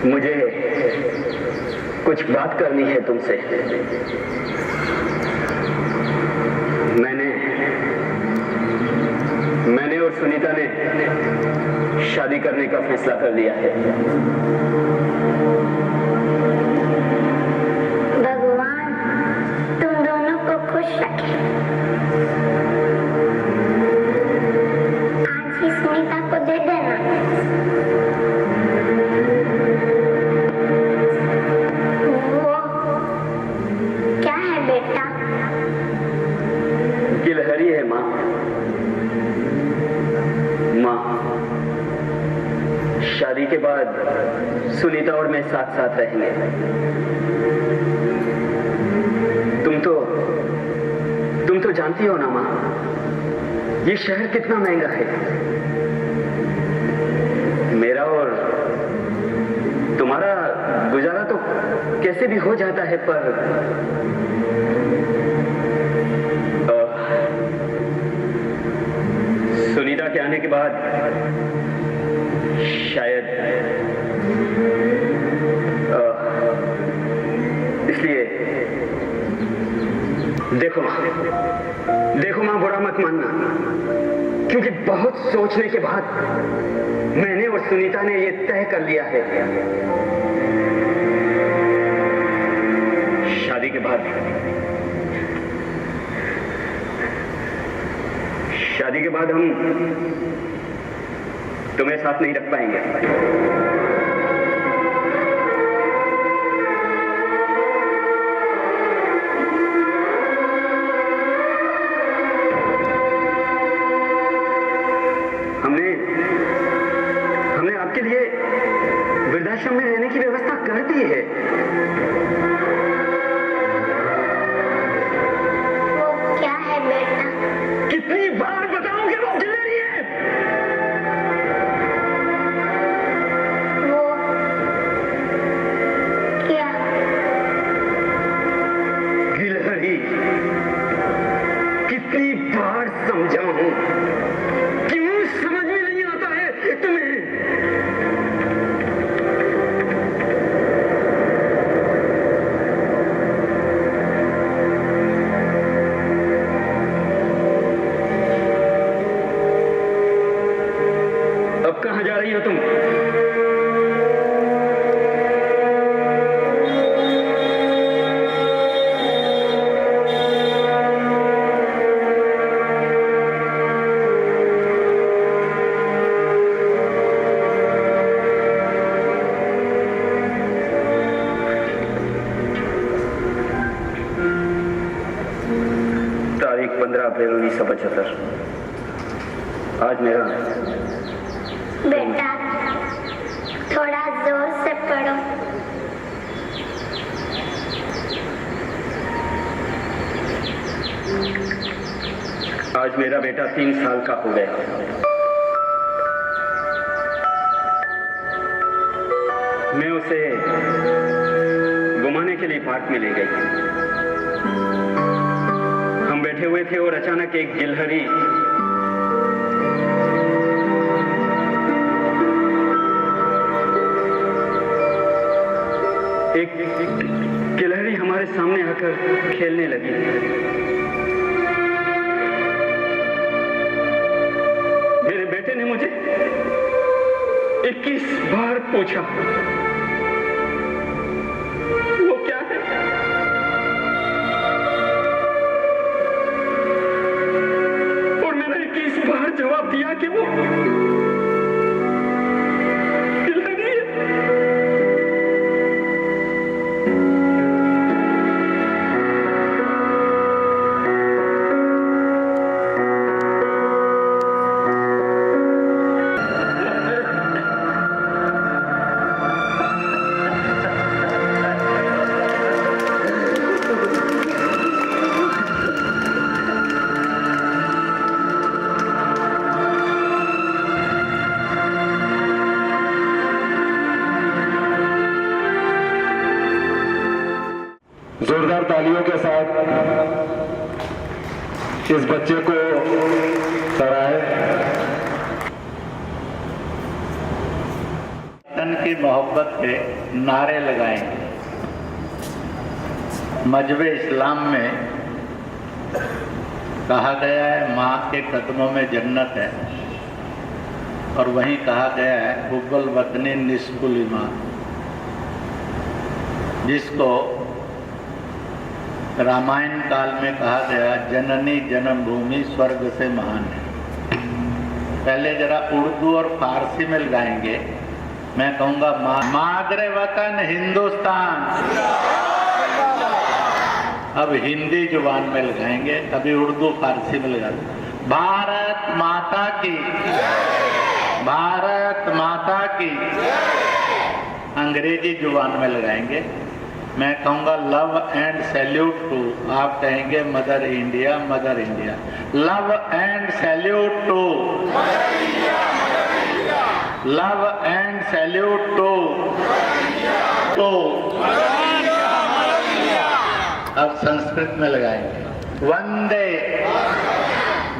मुझे कुछ बात करनी है तुमसे। मैंने और सुनीता ने शादी करने का फैसला कर लिया है। भगवान तुम दोनों को खुश रखे। आज ही सुनीता को दे देना। वो क्या है बेटा? गिलहरी है माँ। शादी के बाद सुनीता और मैं साथ साथ रहेंगे। तुम तो जानती हो ना माँ, ये शहर कितना महंगा है। मेरा और तुम्हारा गुजारा तो कैसे भी हो जाता है, पर सुनीता के आने के बाद शायद इसलिए देखो मां, बुरा मत मानना, क्योंकि बहुत सोचने के बाद मैंने और सुनीता ने ये तय कर लिया है। शादी के बाद हम तुम्हें साथ नहीं रख पाएंगे। हमने आपके लिए वृद्धाश्रम में रहने की व्यवस्था कर दी है। वो क्या है बेटा? कितनी बार बताऊंगी वो गिलहरी है। वो क्या? गिलहरी। कितनी बार समझाऊं, क्यों समझ में नहीं आता है तुम्हें? अब कहां जा रही हो तुम? तारीख 15 अप्रैल 1975। आज मेरा बेटा थोड़ा जोर से पढ़ो। आज मेरा बेटा 3 साल का हो गया। मैं उसे घुमाने के लिए पार्क में ले गई। हम बैठे हुए थे और अचानक एक गिलहरी हमारे सामने आकर खेलने लगी। मेरे बेटे ने मुझे 21 बार पूछा, वो क्या है? और मैंने 21 बार जवाब दिया कि वो गिलहरी है। जोरदार तालियों के साथ इस बच्चे को सराहे। तन के की मोहब्बत के नारे लगाएंगे। मजहब इस्लाम में कहा गया है माँ के कदमों में जन्नत है, और वहीं कहा गया है हुब्बुल वतनी निस्फुल ईमान, जिसको रामायण काल में कहा गया जननी जन्मभूमि स्वर्ग से महान है। पहले जरा उर्दू और फारसी में लगाएंगे। मैं कहूँगा मादरे वतन हिंदुस्तान, अब हिंदी जुबान में लगाएंगे, अभी उर्दू फारसी में लगा दें। भारत माता की, भारत माता की, अंग्रेजी जुबान में लगाएंगे। मैं कहूँगा लव एंड सैल्यूट टू, आप कहेंगे mother India, mother India. Love and salute to, love and salute to, अब संस्कृत में लगाएंगे वंदे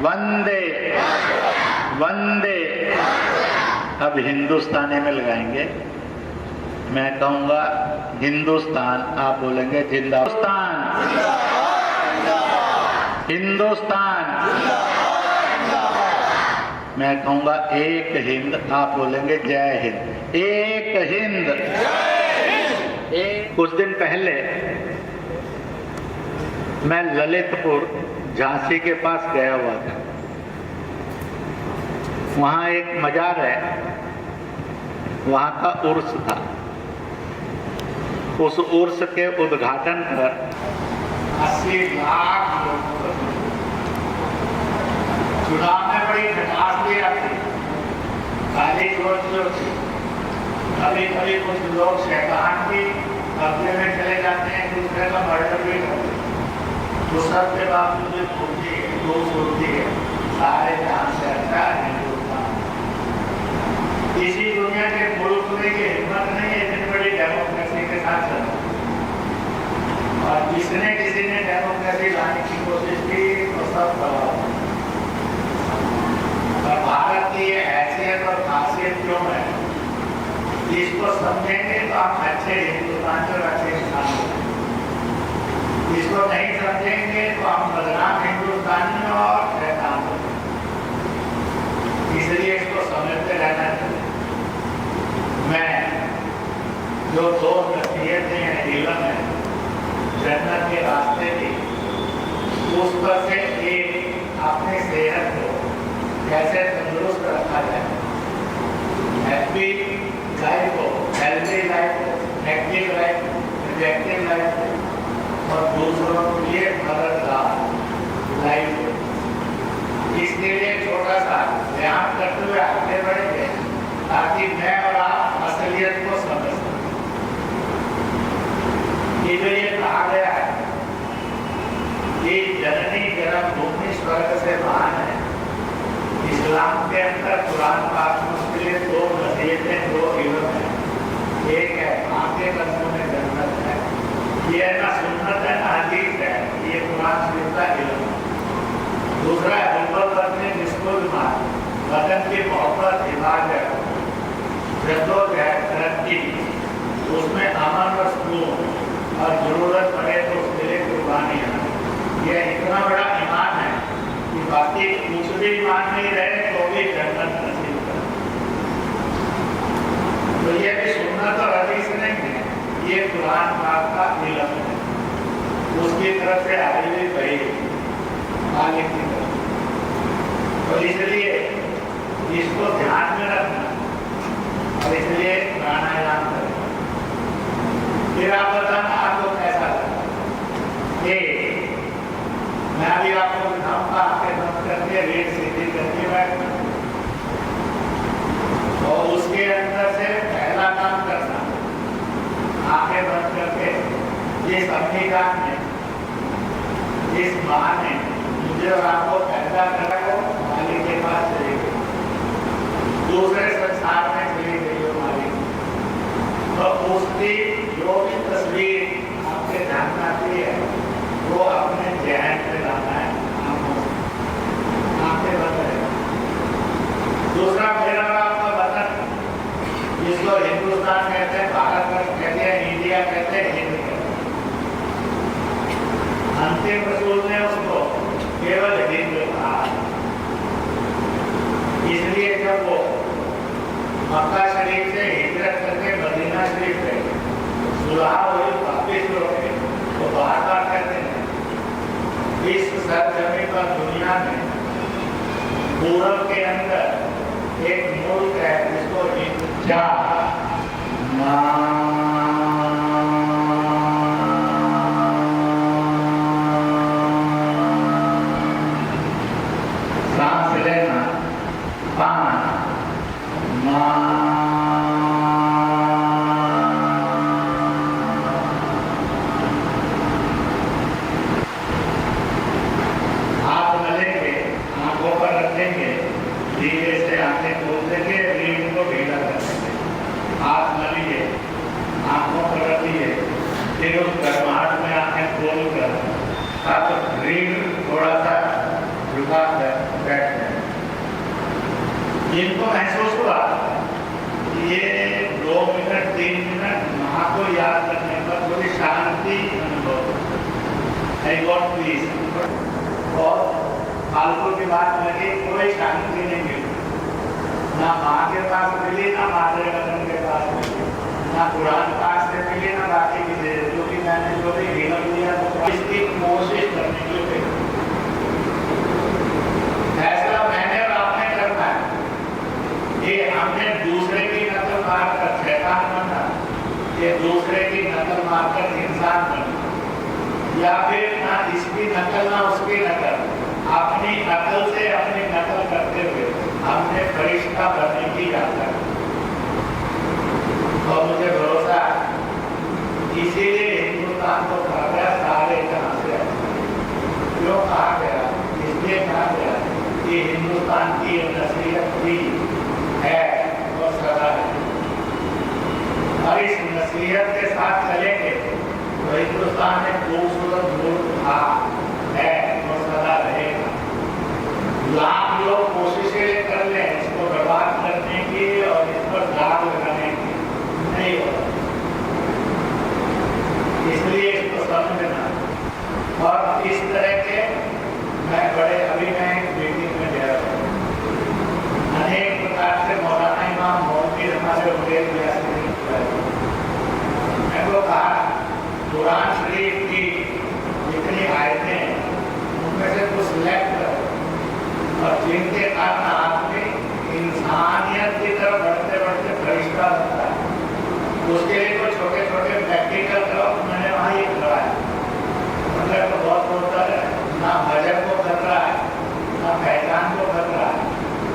वंदे वंदे। अब हिंदुस्तानी में लगाएंगे। मैं कहूँगा हिंदुस्तान, आप बोलेंगे जिंदास्तान, हिंदुस्तान। मैं कहूँगा एक हिंद, आप बोलेंगे जय हिंद, एक हिंद। कुछ दिन पहले मैं ललितपुर झांसी के पास गया हुआ था। वहाँ एक मजार है, वहाँ का उर्स था। उस उर्स के उद्घाटन पर 80 लाख लोग, चुनाव में बड़ी खटास भी आती, गाली गलौज भी होती, कभी कभी कुछ लोग शैतान भी कब्जे में चले जाते हैं, दूसरे का मर्डर भी करते हैं। तो सब के बावजूद होती है सारे जहां से अच्छा हिंदुस्तान। इसी दुनिया के मुल्क में ये हिम्मत नहीं है इतनी बड़ी डेमोक्रेसी के साथ चलना, और जिसने किसी ने डेमोक्रेसी लाने की कोशिश की तो सब दबाव। और भारत की ये हैसियत और खासियत क्यों है, इसको समझेंगे तो आप अच्छे हिंदुस्तान और अच्छे इंसान होंगे। इसको नहीं समझेंगे तो आप बदनाम हिंदुस्तानी और शैतान होंगे। इसलिए इसको समझते रहना चाहिए। मैं जो दो नसीहतें हैं, इल्म है, जन्नत के रास्ते की, उस पर से एक अपनी सेहत को कैसे तंदुरुस्त रखा जाए, हैप्पी लाइफ हो, हेल्थी लाइफ हो, एक्टिव लाइफ हो, इफेक्टिव लाइफ हो, और दूसरों के लिए मददगार लाइफ हो। इसके लिए छोटा सा ध्यान करते हुए आगे बढ़ेंगे ताकि मैं और आप असलियत को समझ सकें। ये जो ये कहा गया है कि जननी जन्मभूमि स्वर्ग से महान है, इस्लाम के अंदर कुरान पाक में उसके लिए दो नसीहतें, दो इल्म है। एक है माँ के कदमों में जन्नत है, ये ना सुन्नत है ना हदीस है, ये कुरान शरीफ का इल्म है। दूसरा है हुब्बुल वतनी निस्फुल ईमान, वतन की मोहब्बत, हिफाजत, जद्दोजहद, तरक्की, उसमें अमन और सुकून, और जरूरत पड़े तो उसके लिए कुर्बानी है। ये इतना बड़ा ईमान है कि बाकी कुछ भी ईमान नहीं रहे तो भी जन्नत नसीब करे। तो ये भी सुन्नत और हदीस नहीं है, ये कुरान पाक का इल्म है, उसकी तरफ से आई हुई वही मालिक की तरफ। तो इसलिए इसको ध्यान में रखना, और इसलिए प्राणायाम करना। फिर आप बताना आपको कैसा लगा। ये मैं अभी आपको दिखाऊंगा, आंखें बंद करके रेट सीधी करके बैठना, और उसके अंदर से पहला काम करना, आंखें बंद करके जिस अपनी जान ने, जिस माँ ने मुझे और आपको पैदा करा हो मालिक के पास चली गई, दूसरे संसार में चली गई हो मालिक, तो उसकी जो भी तस्वीर आपके ध्यान में आती है वो अपने जहन में लाना है, आंखें बंद है। दूसरा मेरा आपका वतन, जिसको हिंदुस्तान कहते हैं, भारतवर्ष कहते हैं, इंडिया कहते हैं, हिंद कहते हैं। अंतिम रसूल ने उसको केवल हिंद कहा। इसलिए जब वो मक्का शरीफ से हिजरत करके मदीना शरीफ गए, सुलह हुई, वापिस लौटे, तो बार बार कहते हैं इस सरजमी पर दुनिया में पूरब के अंदर एक मुल्क है जिसको इंडिया सांस लेना, पाना, हाथ मलेंगे, आंखों पर रखेंगे, धीरे से आंखें खोल देंगे, रीढ़ को ढीला कर देंगे। हाथ मलिए, आंखों पर रखिए, फिर उस गर्माहट में आंखें खोल कर अब रीढ़ थोड़ा सा झुका कर बैठ जाए। जिनको महसूस हुआ कि ये 2 मिनट 3 मिनट माँ को याद करने पर थोड़ी शांति अनुभव, आई गॉट पीस, और फालतू की बात लगी, कोई शांति नहीं मिली, ना माँ के पास मिली, ना मादर वतन के पास मिली, ना कुरान पाक से मिली, ना बाकी की जो कि मैंने जो भी हिम्मत लिया तो इसकी कोशिश करने के लिए फैसला मैंने और आपने करना है। ये हमने दूसरे की नकल मारकर शैतान बनना, ये दूसरे की नकल मारकर इंसान बनना, या फिर ना इसकी नकल ना उसकी नकल, अपनी नकल से अपनी नकल करते हुए हमने फरिश्ता बनने की यात्रा की। और मुझे भरोसा इसीलिए हिंदुस्तान को कहा गया सारे जहां से। क्यों कहा गया? इसलिए कहा गया कि हिंदुस्तान की नसीहत भी है और सदा है, और इस नसीहत के साथ चलेंगे तो हिंदुस्तान में खूबसूरत मुल्क था, है और सदा रहेगा। लाख लोग कोशिशें कर लें इसको बर्बाद करने की और इस पर दाग लगाने की, नहीं होगा। इसलिए इसको समझना। और इस तरह के मैं एक मीटिंग में गया था, अनेक प्रकार से मौलाना इमाम मौलवी हमारे उम्मीद मैंने कहा कुरान शरीफ की जितनी आयतें उनमें से कुछ सिलेक्ट करो और जिनके कारण आदमी इंसानियत की तरफ बढ़ते बढ़ते फरिश्ता बनता है, उसके लिए कुछ छोटे छोटे प्रैक्टिकल करो। मैंने वहाँ ये कराया, मतलब तो बहुत होता है, ना मजहब को कर रहा है ना पहचान को कर रहा है,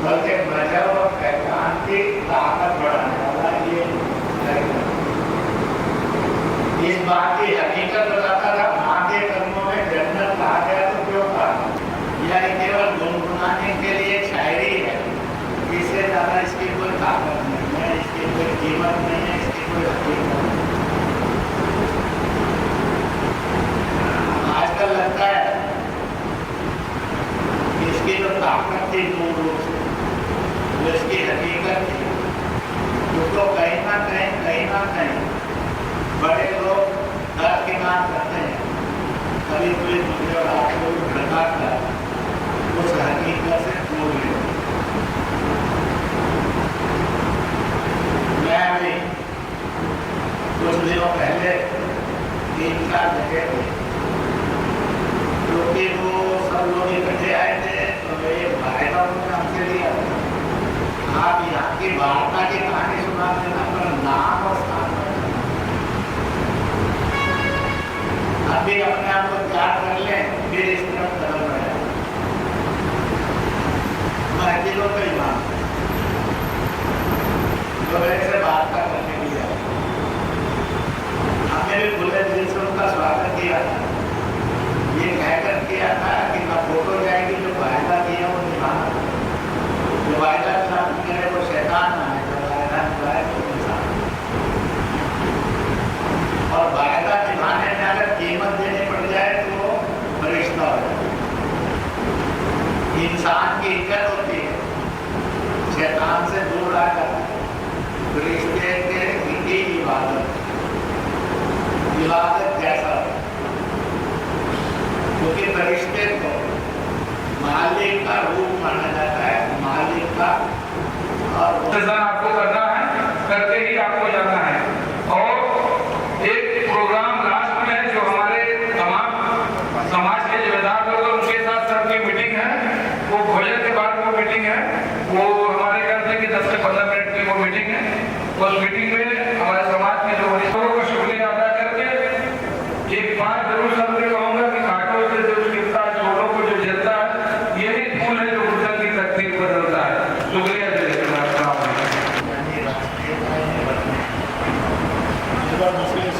बल्कि मजहब और पहचान की ताकत बढ़ाने वाला ये इस बात की हकीकत बताता था। माँ के कदमों में जन्नत कहा गया तो क्यों कहा? यह केवल गुनगुनाने के लिए शायरी है, इससे ज्यादा इसकी कोई ताकत नहीं है, इसकी कोई कीमत नहीं है, इसकी कोई हकीकत नहीं। आजकल लगता है कि इसकी जो ताकत थी मूल रूप से वो इसकी हकीकत थी, उसको कहीं ना कहीं बड़े लोग दरकिनार करते हैं, कभी कोई दूसरे और आपको भड़का कर उस हकीकत से दूर ले। मैं अभी कुछ दिनों पहले 3-4 जगह थे, क्योंकि वो सब लोग इकट्ठे आए थे तो एक वायदा उन्होंने हमसे लिया, आप यहाँ की वार्ता की कहानी सुना देना पर नाम और स्थान अभी अपने आप को त्याग कर ले, फिर इस तरफ कदम बढ़ाए। मैं अकेलों का इमाम जो मेरे से वार्ता करने के लिए हमने भी खुले दिल से उनका स्वागत किया था। ये कहकर किया था कि ना फोटो जाएगी, जो वायदा किया वो निभाना, जो वायदा करे वो शैतान ना है, जो वायदा निभाए वो इंसान। और वायदा निभाने में अगर कीमत देनी पड़ जाए तो फरिश्ता हो जाए। इंसान की इज्जत होती है, शैतान से दूर आ जाता है, फरिश्ते के इबादत कैसा हो, क्योंकि फरिश्ते को मालिक का रूप माना जाता है, मालिक का, और आपको करना है, करके ही आपको जाना है। और एक प्रोग्राम लास्ट में है जो हमारे तमाम समाज के जिम्मेदार लोग हैं, उनके साथ सबकी मीटिंग है। वो भोजन के बाद वो मीटिंग है, वो हमारे कहते हैं कि 10 से 15 मिनट की वो मीटिंग है। उस मीटिंग में हमारे समाज के जो वरिष्ठों को शुक्रिया अदा करके एक बात जरूर सबसे कहूंगा कि कांटों से जो गिरता है, छोटों को जो जलता है, यही फूल है जो गुजर की तकदीर बदलता है। शुक्रिया जय यानी राष्ट्रीय मुस्लिम